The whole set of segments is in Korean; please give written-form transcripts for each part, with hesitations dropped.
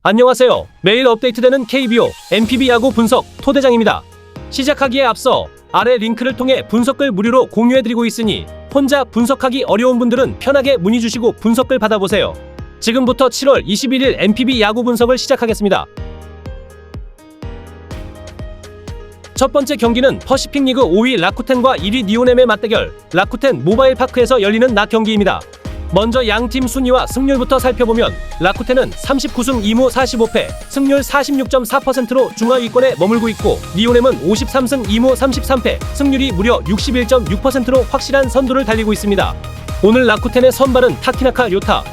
안녕하세요. 매일 업데이트되는 KBO, NPB 야구 분석 토대장입니다. 시작하기에 앞서 아래 링크를 통해 분석글 무료로 공유해드리고 있으니 혼자 분석하기 어려운 분들은 편하게 문의 주시고 분석글 받아보세요. 지금부터 7월 21일 NPB 야구 분석을 시작하겠습니다. 첫 번째 경기는 퍼시픽 리그 5위 라쿠텐과 1위 니오넴의 맞대결, 라쿠텐 모바일 파크에서 열리는 낮 경기입니다. 먼저 양팀 순위와 승률부터 살펴보면 라쿠텐은 39승 2무 45패, 승률 46.4%로 중하위권에 머물고 있고 니오넴은 53승 2무 33패, 승률이 무려 61.6%로 확실한 선두를 달리고 있습니다. 오늘 라쿠텐의 선발은 타키나카 요타.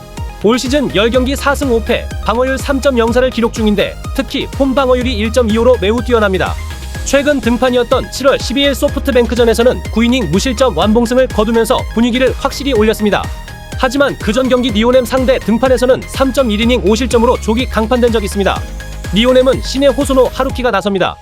올 시즌 10경기 4승 5패, 방어율 3.04를 기록 중인데 특히 홈 방어율이 1.25로 매우 뛰어납니다. 최근 등판이었던 7월 12일 소프트뱅크전에서는 9이닝 무실점 완봉승을 거두면서 분위기를 확실히 올렸습니다. 하지만 그전 경기 니오넴 상대 등판에서는 3.1이닝 5실점으로 조기 강판된 적이 있습니다. 니오넴은 신의 호소노 하루키가 나섭니다.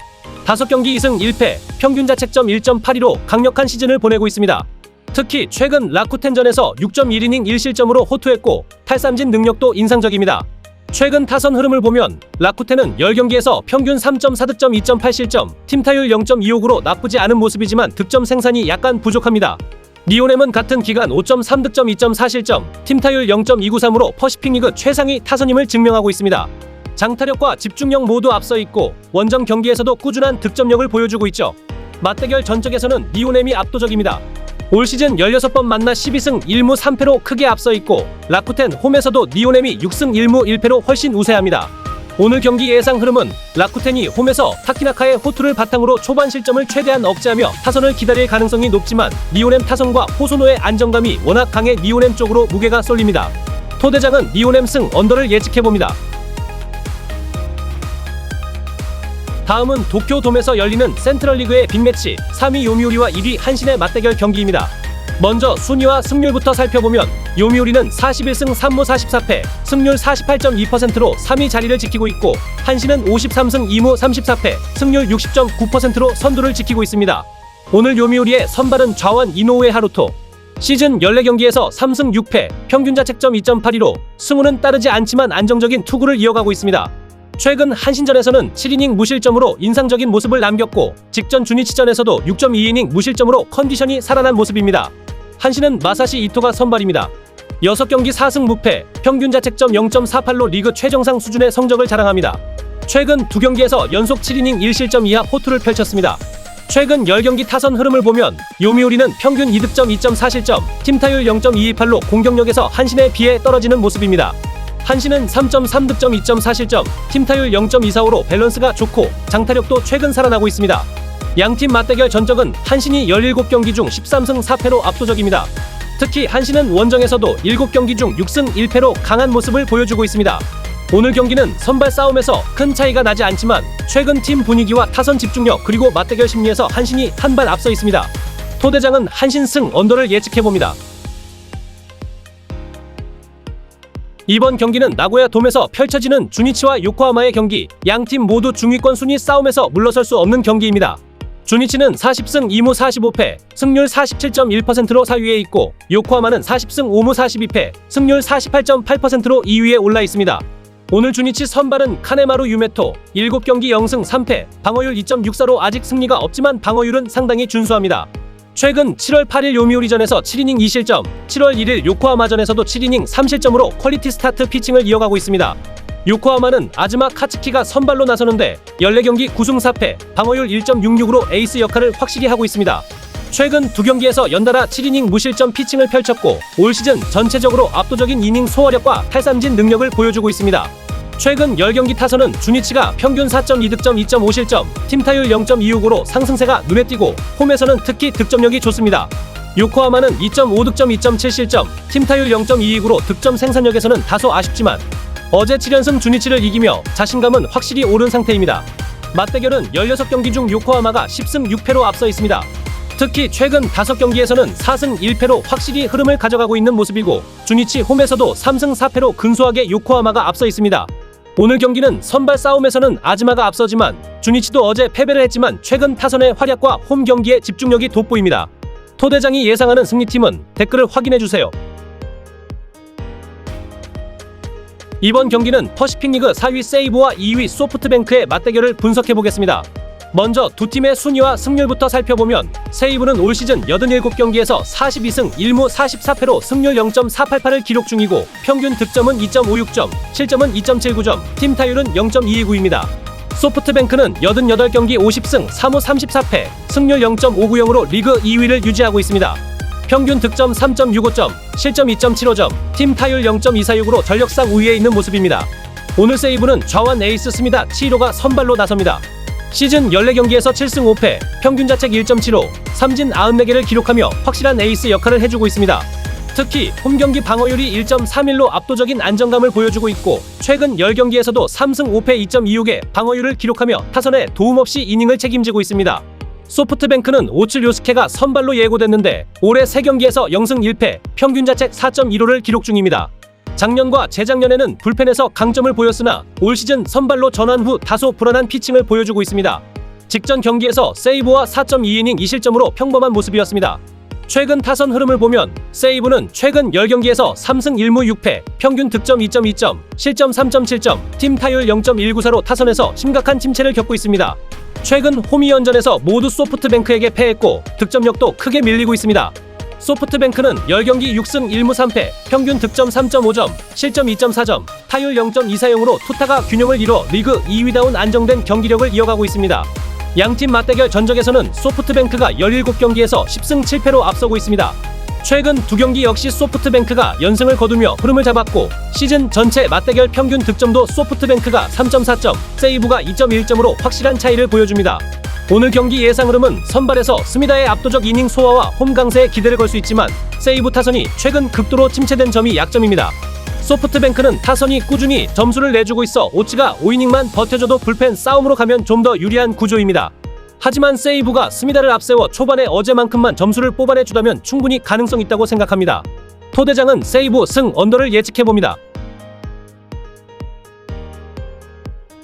5경기 2승 1패, 평균 자책점 1.82로 강력한 시즌을 보내고 있습니다. 특히 최근 라쿠텐전에서 6.1이닝 1실점으로 호투했고 탈삼진 능력도 인상적입니다. 최근 타선 흐름을 보면 라쿠텐은 10경기에서 평균 3.4득점 2.8실점, 팀 타율 0.26으로 나쁘지 않은 모습이지만 득점 생산이 약간 부족합니다. 니오넴은 같은 기간 5.3득점 2.4실점, 팀 타율 0.293으로 퍼시픽 리그 최상위 타선임을 증명하고 있습니다. 장타력과 집중력 모두 앞서 있고 원정 경기에서도 꾸준한 득점력을 보여주고 있죠. 맞대결 전적에서는 니오넴이 압도적입니다. 올 시즌 16번 만나 12승 1무 3패로 크게 앞서 있고 라쿠텐 홈에서도 니오넴이 6승 1무 1패로 훨씬 우세합니다. 오늘 경기 예상 흐름은 라쿠텐이 홈에서 타키나카의 호투를 바탕으로 초반 실점을 최대한 억제하며 타선을 기다릴 가능성이 높지만 니오넴 타선과 호소노의 안정감이 워낙 강해 니오넴 쪽으로 무게가 쏠립니다. 토대장은 니오넴 승 언더를 예측해봅니다. 다음은 도쿄돔에서 열리는 센트럴리그의 빅매치 3위 요미우리와 1위 한신의 맞대결 경기입니다. 먼저 순위와 승률부터 살펴보면 요미우리는 41승 3무 44패, 승률 48.2%로 3위 자리를 지키고 있고 한신은 53승 2무 34패, 승률 60.9%로 선두를 지키고 있습니다. 오늘 요미우리의 선발은 좌완 이노우에 하루토. 시즌 14경기에서 3승 6패, 평균 자책점 2.82로 승우는 따르지 않지만 안정적인 투구를 이어가고 있습니다. 최근 한신전에서는 7이닝 무실점으로 인상적인 모습을 남겼고 직전 주니치전에서도 6.2이닝 무실점으로 컨디션이 살아난 모습입니다. 한신은 마사시 이토가 선발입니다. 6경기 4승 무패, 평균 자책점 0.48로 리그 최정상 수준의 성적을 자랑합니다. 최근 2경기에서 연속 7이닝 1실점 이하 호투를 펼쳤습니다. 최근 10경기 타선 흐름을 보면 요미우리는 평균 2득점 2.4실점, 팀 타율 0.228로 공격력에서 한신에 비해 떨어지는 모습입니다. 한신은 3.3득점 2.4실점, 팀 타율 0.245로 밸런스가 좋고 장타력도 최근 살아나고 있습니다. 양팀 맞대결 전적은 한신이 17경기 중 13승 4패로 압도적입니다. 특히 한신은 원정에서도 7경기 중 6승 1패로 강한 모습을 보여주고 있습니다. 오늘 경기는 선발 싸움에서 큰 차이가 나지 않지만 최근 팀 분위기와 타선 집중력 그리고 맞대결 심리에서 한신이 한 발 앞서 있습니다. 토대장은 한신 승 언더를 예측해봅니다. 이번 경기는 나고야 돔에서 펼쳐지는 주니치와 요코하마의 경기, 양팀 모두 중위권 순위 싸움에서 물러설 수 없는 경기입니다. 주니치는 40승 2무 45패, 승률 47.1%로 4위에 있고 요코하마는 40승 5무 42패, 승률 48.8%로 2위에 올라 있습니다. 오늘 주니치 선발은 카네마루 유메토, 7경기 0승 3패, 방어율 2.64로 아직 승리가 없지만 방어율은 상당히 준수합니다. 최근 7월 8일 요미우리전에서 7이닝 2실점, 7월 1일 요코하마전에서도 7이닝 3실점으로 퀄리티 스타트 피칭을 이어가고 있습니다. 요코하마는 아즈마 카츠키가 선발로 나서는데 14경기 9승 4패, 방어율 1.66으로 에이스 역할을 확실히 하고 있습니다. 최근 2경기에서 연달아 7이닝 무실점 피칭을 펼쳤고 올 시즌 전체적으로 압도적인 이닝 소화력과 탈삼진 능력을 보여주고 있습니다. 최근 10경기 타선은 주니치가 평균 4.2득점 2.5실점, 팀 타율 0.26으로 상승세가 눈에 띄고 홈에서는 특히 득점력이 좋습니다. 요코하마는 2.5득점 2.7실점, 팀 타율 0.22으로 득점 생산력에서는 다소 아쉽지만 어제 7연승 주니치를 이기며 자신감은 확실히 오른 상태입니다. 맞대결은 16경기 중 요코하마가 10승 6패로 앞서 있습니다. 특히 최근 5경기에서는 4승 1패로 확실히 흐름을 가져가고 있는 모습이고 주니치 홈에서도 3승 4패로 근소하게 요코하마가 앞서 있습니다. 오늘 경기는 선발 싸움에서는 아즈마가 앞서지만 주니치도 어제 패배를 했지만 최근 타선의 활약과 홈 경기의 집중력이 돋보입니다. 토대장이 예상하는 승리팀은 댓글을 확인해주세요. 이번 경기는 퍼시픽리그 4위 세이브와 2위 소프트뱅크의 맞대결을 분석해보겠습니다. 먼저 두 팀의 순위와 승률부터 살펴보면 세이브는 올 시즌 87경기에서 42승 1무 44패로 승률 0.488을 기록 중이고 평균 득점은 2.56점, 실점은 2.79점, 팀 타율은 0.229입니다. 소프트뱅크는 88경기 50승 3무 34패, 승률 0.590으로 리그 2위를 유지하고 있습니다. 평균 득점 3.65점, 실점 2.75점, 팀 타율 0.246으로 전력상 우위에 있는 모습입니다. 오늘 세이브는 좌완 에이스 스미다 치히로가 선발로 나섭니다. 시즌 14경기에서 7승 5패, 평균 자책 1.75, 삼진 94개를 기록하며 확실한 에이스 역할을 해주고 있습니다. 특히 홈경기 방어율이 1.31로 압도적인 안정감을 보여주고 있고 최근 10경기에서도 3승 5패 2.26의 방어율을 기록하며 타선에 도움 없이 이닝을 책임지고 있습니다. 소프트뱅크는 오츠 료스케가 선발로 예고됐는데 올해 3경기에서 0승 1패, 평균 자책 4.15를 기록 중입니다. 작년과 재작년에는 불펜에서 강점을 보였으나 올 시즌 선발로 전환 후 다소 불안한 피칭을 보여주고 있습니다. 직전 경기에서 세이브와 4.2이닝 2실점으로 평범한 모습이었습니다. 최근 타선 흐름을 보면 세이브는 최근 10경기에서 3승 1무 6패, 평균 득점 2.2점, 실점 3.7점, 팀 타율 0.194로 타선에서 심각한 침체를 겪고 있습니다. 최근 홈 2연전에서 모두 소프트뱅크에게 패했고 득점력도 크게 밀리고 있습니다. 소프트뱅크는 10경기 6승 1무 3패, 평균 득점 3.5점, 실점 2.4점, 타율 0.240으로 투타가 균형을 이뤄 리그 2위다운 안정된 경기력을 이어가고 있습니다. 양팀 맞대결 전적에서는 소프트뱅크가 17경기에서 10승 7패로 앞서고 있습니다. 최근 두 경기 역시 소프트뱅크가 연승을 거두며 흐름을 잡았고 시즌 전체 맞대결 평균 득점도 소프트뱅크가 3.4점, 세이브가 2.1점으로 확실한 차이를 보여줍니다. 오늘 경기 예상 흐름은 선발에서 스미다의 압도적 이닝 소화와 홈 강세에 기대를 걸 수 있지만 세이브 타선이 최근 극도로 침체된 점이 약점입니다. 소프트뱅크는 타선이 꾸준히 점수를 내주고 있어 오츠가 5이닝만 버텨줘도 불펜 싸움으로 가면 좀 더 유리한 구조입니다. 하지만 세이브가 스미다를 앞세워 초반에 어제만큼만 점수를 뽑아내주다면 충분히 가능성 있다고 생각합니다. 토대장은 세이브 승 언더를 예측해봅니다.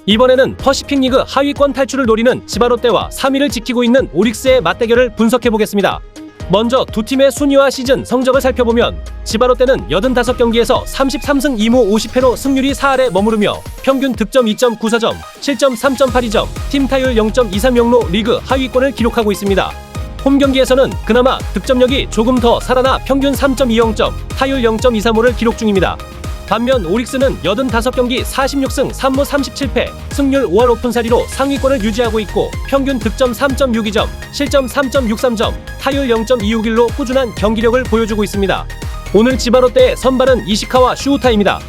이번에는 퍼시픽리그 하위권 탈출을 노리는 지바롯데와 3위를 지키고 있는 오릭스의 맞대결을 분석해보겠습니다. 먼저 두 팀의 순위와 시즌 성적을 살펴보면 지바롯데는 85경기에서 33승 2무 50패로 승률이 4할에 머무르며 평균 득점 2.94점, 실점 3.82점, 팀 타율 0.230로 리그 하위권을 기록하고 있습니다. 홈 경기에서는 그나마 득점력이 조금 더 살아나 평균 3.20점, 타율 0.235를 기록 중입니다. 반면 오릭스는 85경기 46승 3무 37패, 승률 5할 오픈살이로 상위권을 유지하고 있고 평균 득점 3.62점, 실점 3.63점, 타율 0.261로 꾸준한 경기력을 보여주고 있습니다. 오늘 지바롯데의 선발은 이시카와 슈우타입니다.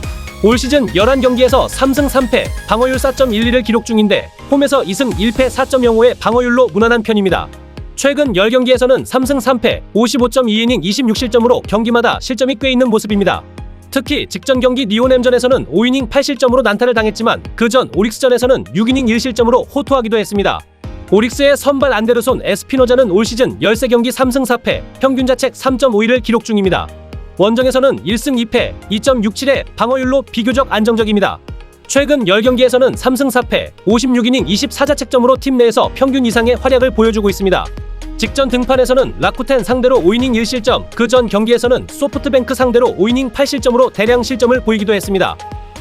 올 시즌 11경기에서 3승 3패, 방어율 4.12를 기록 중인데 홈에서 2승 1패 4.05의 방어율로 무난한 편입니다. 최근 10경기에서는 3승 3패, 55.2이닝 26실점으로 경기마다 실점이 꽤 있는 모습입니다. 특히 직전 경기 리오넴전에서는 5이닝 8실점으로 난타를 당했지만 그전 오릭스전에서는 6이닝 1실점으로 호투하기도 했습니다. 오릭스의 선발 안데르손 에스피노자는 올 시즌 13경기 3승 4패, 평균 자책 3.51을 기록 중입니다. 원정에서는 1승 2패, 2.67의 방어율로 비교적 안정적입니다. 최근 10경기에서는 3승 4패, 56이닝 24자책점으로 팀 내에서 평균 이상의 활약을 보여주고 있습니다. 직전 등판에서는 라쿠텐 상대로 5이닝 1실점, 그전 경기에서는 소프트뱅크 상대로 5이닝 8실점으로 대량 실점을 보이기도 했습니다.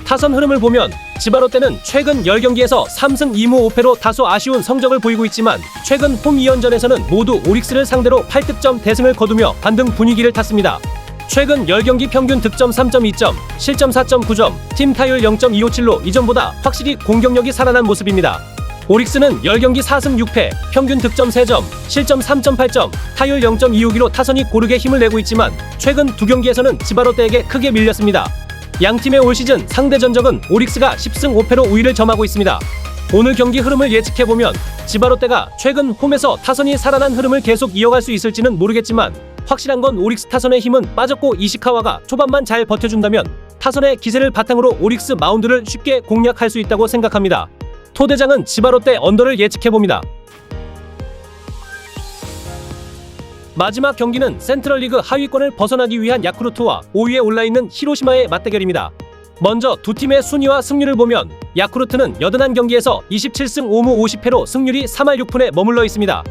타선 흐름을 보면 지바롯데는 최근 10경기에서 3승 2무 5패로 다소 아쉬운 성적을 보이고 있지만 최근 홈 2연전에서는 모두 오릭스를 상대로 8득점 대승을 거두며 반등 분위기를 탔습니다. 최근 10경기 평균 득점 3.2점, 실점 4.9점, 팀 타율 0.257로 이전보다 확실히 공격력이 살아난 모습입니다. 오릭스는 10경기 4승 6패, 평균 득점 3점, 실점 3.8점, 타율 0.262로 타선이 고르게 힘을 내고 있지만 최근 두 경기에서는 지바롯데에게 크게 밀렸습니다. 양팀의 올 시즌 상대 전적은 오릭스가 10승 5패로 우위를 점하고 있습니다. 오늘 경기 흐름을 예측해보면 지바롯데가 최근 홈에서 타선이 살아난 흐름을 계속 이어갈 수 있을지는 모르겠지만 확실한 건 오릭스 타선의 힘은 빠졌고 이시카와가 초반만 잘 버텨준다면 타선의 기세를 바탕으로 오릭스 마운드를 쉽게 공략할 수 있다고 생각합니다. 토대장은 지바롯데 언더를 예측해봅니다. 마지막 경기는 센트럴리그 하위권을 벗어나기 위한 야쿠르트와 5위에 올라있는 히로시마의 맞대결입니다. 먼저 두 팀의 순위와 승률을 보면 야쿠르트는 81경기에서 27승 5무 50패로 승률이 3할 6푼에 머물러 있습니다.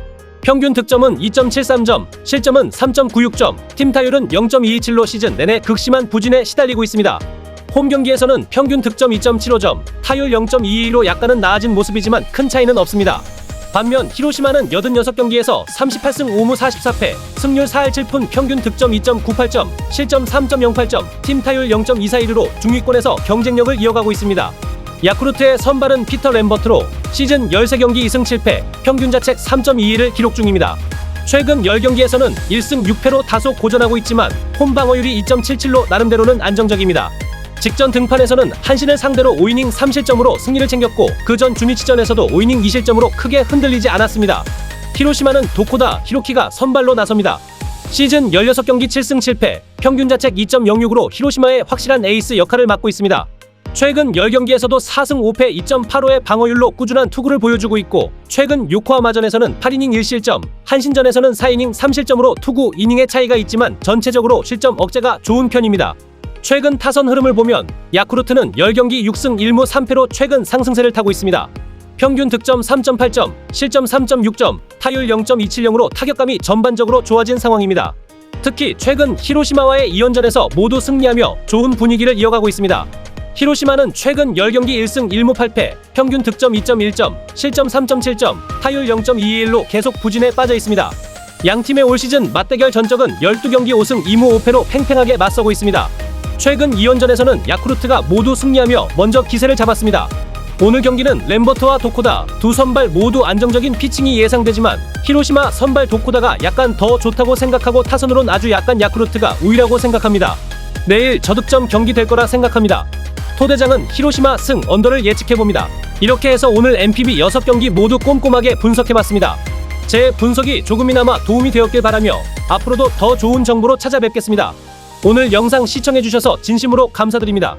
평균 득점은 2.73점, 실점은 3.96점, 팀 타율은 0.227로 시즌 내내 극심한 부진에 시달리고 있습니다. 홈 경기에서는 평균 득점 2.75점, 타율 0.22로 약간은 나아진 모습이지만 큰 차이는 없습니다. 반면 히로시마는 86경기에서 38승 5무 44패, 승률 4할 7푼, 평균 득점 2.98점, 실점 3.08점, 팀 타율 0.241로 중위권에서 경쟁력을 이어가고 있습니다. 야쿠르트의 선발은 피터 램버트로 시즌 13경기 2승 7패, 평균 자책 3.21을 기록 중입니다. 최근 10경기에서는 1승 6패로 다소 고전하고 있지만 홈 방어율이 2.77로 나름대로는 안정적입니다. 직전 등판에서는 한신을 상대로 5이닝 3실점으로 승리를 챙겼고 그전 주니치전에서도 5이닝 2실점으로 크게 흔들리지 않았습니다. 히로시마는 도코다 히로키가 선발로 나섭니다. 시즌 16경기 7승 7패, 평균 자책 2.06으로 히로시마의 확실한 에이스 역할을 맡고 있습니다. 최근 10경기에서도 4승 5패 2.85의 방어율로 꾸준한 투구를 보여주고 있고 최근 요코하마전에서는 8이닝 1실점, 한신전에서는 4이닝 3실점으로 투구 이닝의 차이가 있지만 전체적으로 실점 억제가 좋은 편입니다. 최근 타선 흐름을 보면 야쿠르트는 10경기 6승 1무 3패로 최근 상승세를 타고 있습니다. 평균 득점 3.8점, 실점 3.6점, 타율 0.270으로 타격감이 전반적으로 좋아진 상황입니다. 특히 최근 히로시마와의 2연전에서 모두 승리하며 좋은 분위기를 이어가고 있습니다. 히로시마는 최근 10경기 1승 1무 8패, 평균 득점 2.1점, 실점 3.7점, 타율 0.21로 계속 부진에 빠져 있습니다. 양팀의 올 시즌 맞대결 전적은 12경기 5승 2무 5패로 팽팽하게 맞서고 있습니다. 최근 2연전에서는 야쿠르트가 모두 승리하며 먼저 기세를 잡았습니다. 오늘 경기는 램버트와 도코다 두 선발 모두 안정적인 피칭이 예상되지만 히로시마 선발 도코다가 약간 더 좋다고 생각하고 타선으론 아주 약간 야쿠르트가 우위라고 생각합니다. 내일 저득점 경기 될 거라 생각합니다. 토대장은 히로시마 승 언더를 예측해봅니다. 이렇게 해서 오늘 MPB 6경기 모두 꼼꼼하게 분석해봤습니다. 제 분석이 조금이나마 도움이 되었길 바라며 앞으로도 더 좋은 정보로 찾아뵙겠습니다. 오늘 영상 시청해주셔서 진심으로 감사드립니다.